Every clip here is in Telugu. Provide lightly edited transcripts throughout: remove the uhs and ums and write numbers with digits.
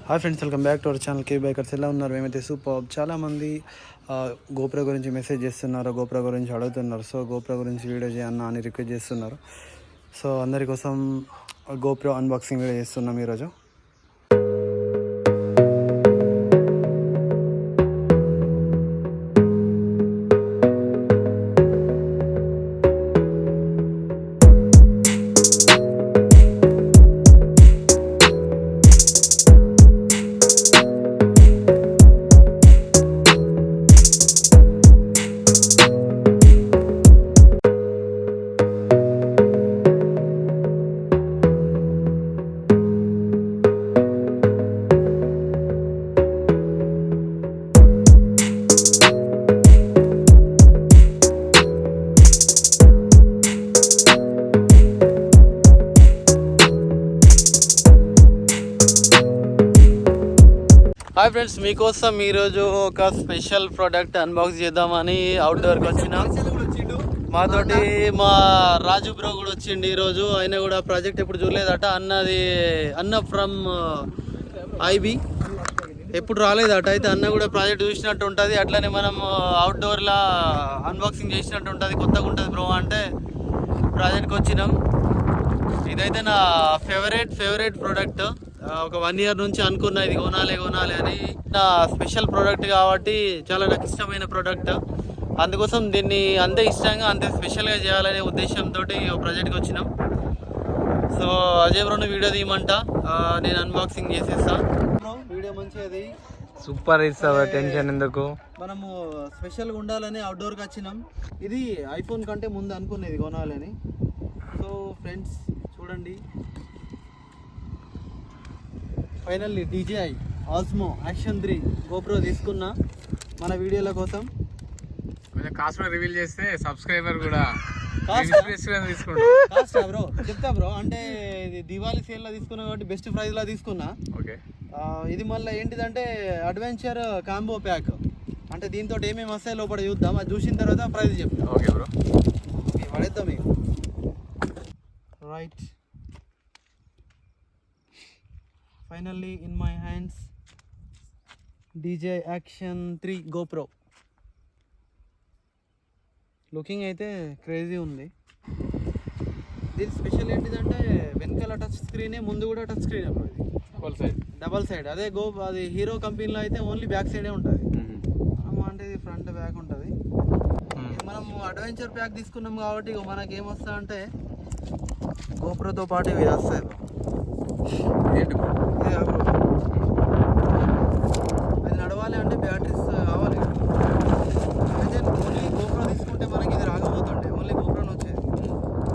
Hi friends, welcome back to our channel K bikers. ఎలా ఉన్నారు? మేమైతే సూపర్. చాలామంది గోప్రో గురించి మెసేజ్ చేస్తున్నారు, గోప్రో గురించి అడుగుతున్నారు. సో గోప్రో గురించి వీడియో చేయన్నా అని రిక్వెస్ట్ చేస్తున్నారు. సో అందరి కోసం గోప్రో అన్బాక్సింగ్ వీడియో చేస్తున్నాం ఈరోజు. హాయ్ ఫ్రెండ్స్, మీకోసం ఈరోజు ఒక స్పెషల్ ప్రోడక్ట్ అన్బాక్స్ చేద్దామని అవుట్డోర్కి వచ్చినాం. మాతోటి మా రాజు బ్రో కూడా వచ్చిండు ఈరోజు. ఆయన కూడా ప్రాజెక్ట్ ఎప్పుడు చూడలేదట. అన్న ఫ్రమ్ ఐబీ ఎప్పుడు రాలేదట. అయితే అన్న కూడా ప్రాజెక్ట్ చూసినట్టు ఉంటుంది. అట్లనే మనం అవుట్డోర్లో అన్బాక్సింగ్ చేసినట్టు ఉంటుంది. కొత్తగా ఉంటుంది బ్రో అంటే ప్రాజెక్ట్కి వచ్చినాం. ఇదైతే నా ఫేవరెట్ ప్రోడక్ట్. ఒక 1 year నుంచి అనుకున్నా ఇది కొనాలి అని. నా స్పెషల్ ప్రోడక్ట్ కాబట్టి చాలా నాకు ఇష్టమైన ప్రోడక్ట్. అందుకోసం దీన్ని అంతే ఇష్టంగా అంతే స్పెషల్గా చేయాలనే ఉద్దేశంతో ప్రాజెక్ట్కి వచ్చినాం. సో అజయ్ బ్రోని వీడియో తీయమంట, నేను అన్బాక్సింగ్ చేసేస్తా. వీడియో మంచిది, సూపర్ ఇస్తావా, టెన్షన్ ఎందుకు. మనము స్పెషల్గా ఉండాలని అవుట్డోర్కి వచ్చినాం. ఇది ఐఫోన్ కంటే ముందు అనుకునేది కొనాలని. సో ఫ్రెండ్స్ చూడండి, finally DJI Osmo Action 3 GoPro తీసుకున్నా మన వీడియోల కోసం. కొంచెం కాస్ట్ రివీల్ చేస్తే సబ్స్క్రైబర్ కూడా కాస్ట్ బ్రో చెప్తా బ్రో. అంటే ఇది దివాళీ సేల్లో తీసుకున్నా కాబట్టి బెస్ట్ ప్రైస్లో తీసుకున్నా. ఓకే, ఇది మళ్ళీ ఏంటిదంటే అడ్వెంచర్ కాంబో ప్యాక్. అంటే దీంతో ఏమేమి వస్తాయి లోపల చూద్దాం. అది చూసిన తర్వాత ప్రైస్ చెప్తాం. ఓకే బ్రో, పడేద్దాం మీకు. Right, finally in my hands DJI Action 3 GoPro. Looking అయితే క్రేజీ ఉంది. దీని స్పెషల్ ఏంటిదంటే వెనకాల టచ్ స్క్రీనే, ముందు కూడా టచ్ స్క్రీన్. ఇది డబల్ సైడ్. అదే అది హీరో కంపెనీలో అయితే ఓన్లీ బ్యాక్ సైడే ఉంటుంది. అంటే ఇది ఫ్రంట్ బ్యాక్ ఉంటుంది. మనం అడ్వెంచర్ ప్యాక్ తీసుకున్నాం కాబట్టి మనకి ఏమొస్తా అంటే గోప్రోతో పాటు ఇవి వస్తాయి. అది నడవాలి అంటే బ్యాటరీస్ కావాలి. అయితే ఓన్లీ గోప్రో తీసుకుంటే మనకి ఇది రాకపోతుండే, ఓన్లీ గోప్రోని వచ్చేది.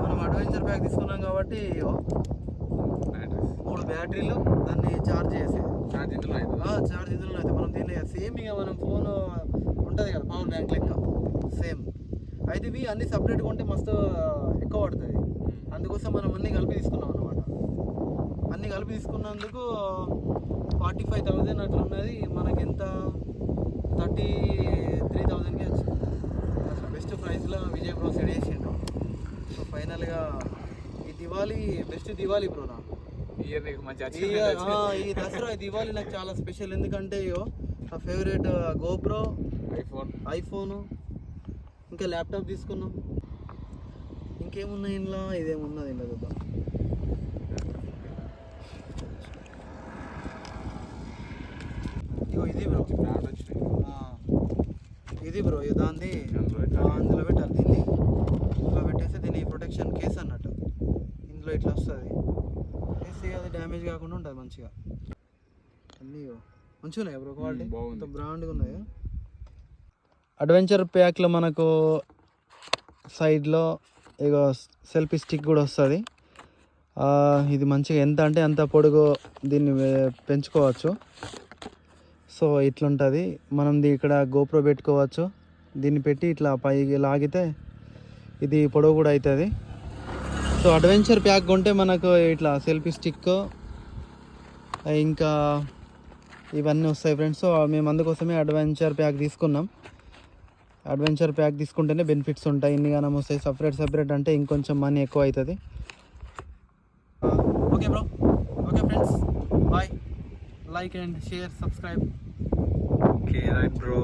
మనం అడ్వెంచర్ ప్యాక్ తీసుకున్నాం కాబట్టి 3 బ్యాటరీలు, దాన్ని ఛార్జ్ చేసేది. ఛార్జ్ ఇందులో అయితే మనం దీన్ని సేమ్ ఇక మనం ఫోన్ ఉంటుంది కదా పవర్ బ్యాంక్ లెక్క సేమ్. అయితే ఇవి అన్ని సపరేట్గా ఉంటే మస్తు ఎక్కువ పడుతుంది. అందుకోసం మనం అన్నీ కలిపి తీసుకున్నాం అనమాట. అన్నీ కలిపి తీసుకున్నందుకు 45,000 అట్లా ఉన్నది. మనకి ఎంత 33,000కి వచ్చింది. అసలు బెస్ట్ ప్రైస్లో విజయ్ బ్రో సెట్ చేసిండు. సో ఫైనల్గా ఈ దివాళీ బెస్ట్ దివాళీ బ్రో నాకు. ఈ దసరా దివాళీ నాకు చాలా స్పెషల్. ఎందుకంటే నా ఫేవరెట్ గోప్రో, ఐఫోను, ఇంకా ల్యాప్టాప్ తీసుకున్నాం. ఇంకేమున్నాయి ఇంట్లో? ఇదేమున్నది ఇంట్లో చూద్దాం. ఇది బ్రో, ఇది బ్రో దాన్ని అందులో పెట్టాలి. దీన్ని ఇందులో పెట్టేస్తే దీని ప్రొటెక్షన్ కేస్ అన్నట్టు ఇందులో ఇట్లా వస్తుంది. వేసి అది డ్యామేజ్ కాకుండా ఉంటుంది మంచిగా. అన్నీ మంచిగా ఉన్నాయి బ్రో, క్వాలిటీ ఇంత బ్రాండ్గా ఉన్నాయి. అడ్వెంచర్ ప్యాక్లో మనకు సైడ్లో ఇక సెల్ఫీ స్టిక్ కూడా వస్తుంది. ఇది మంచిగా ఎంత అంటే అంత పొడుగు దీన్ని పెంచుకోవచ్చు. సో ఇట్లుంటుంది. మనం ఇక్కడ గోప్రో పెట్టుకోవచ్చు. దీన్ని పెట్టి ఇట్లా పైకి లాగితే ఇది పొడవు కూడా అవుతుంది. సో అడ్వెంచర్ ప్యాక్ కొంటే మనకు ఇట్లా సెల్ఫీ స్టిక్ ఇంకా ఇవన్నీ వస్తాయి ఫ్రెండ్స్. సో మేము అందుకోసమే అడ్వెంచర్ ప్యాక్ తీసుకున్నాం. అడ్వెంచర్ ప్యాక్ తీసుకుంటేనే బెనిఫిట్స్ ఉంటాయి. ఇన్ని గానం వస్తాయి. సపరేట్ అంటే ఇంకొంచెం మనీ ఎక్కువ అవుతుంది. Okay bro, okay friends, bye. Like and share subscribe. Okay right bro.